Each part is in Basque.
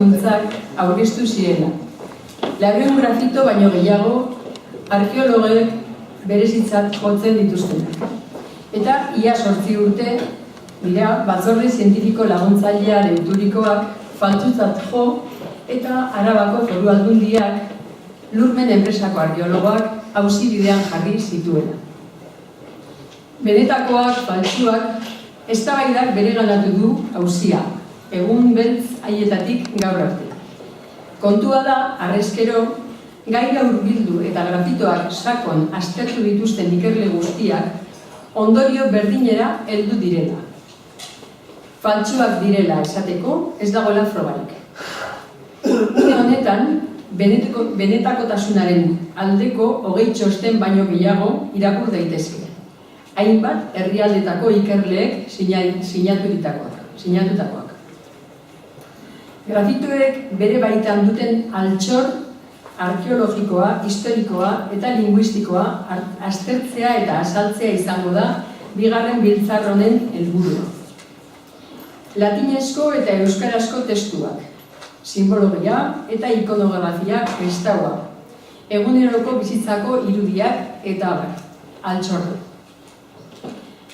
sorkuntzak aurkeztu zirela. 400 grafito baino gehiago arkeologek berezitzat jotzen dituztenak. Eta ia 8 urte dira batzorde zientifiko laguntzailea deiturikoak faltsutzat jo eta Arabako Foru Aldundiak Lurmen enpresako arkeologoak auzi-bidean jarri zituela. Benetakoak, faltsuak, eztabaidak bereganatu du auzia, egun beltz haietatik gaur arte. Kontua da, harrezkero, gaira hurbildu eta grafitoak sakon aztertu dituzten ikerle guztiak ondorio berdinera heldu direla. Faltsuak direla esateko ez dagoela frogarik. Une honetan, benetakotasunaren aldeko 20 txosten baino gehiago irakur daitezke. Hainbat herrialdetako ikerleek sinatutakoak. Grafitoek bere baitan duten altxor arkeologikoa, historikoa eta linguistikoa aztertzea eta azaltzea izango da bigarren biltzar honen helburua. Latinezko eta euskarazko testuak, simbologia eta ikonografia kristaua, eguneroko bizitzako irudiak eta abar, altxorra.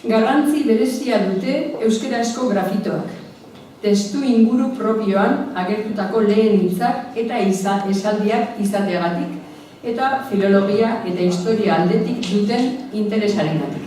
Garrantzi berezia dute euskarazko grafitoak, testu inguru propioan agertutako lehen hitzak eta esaldiak izateagatik eta filologia eta historia aldetik duten interesarengatik.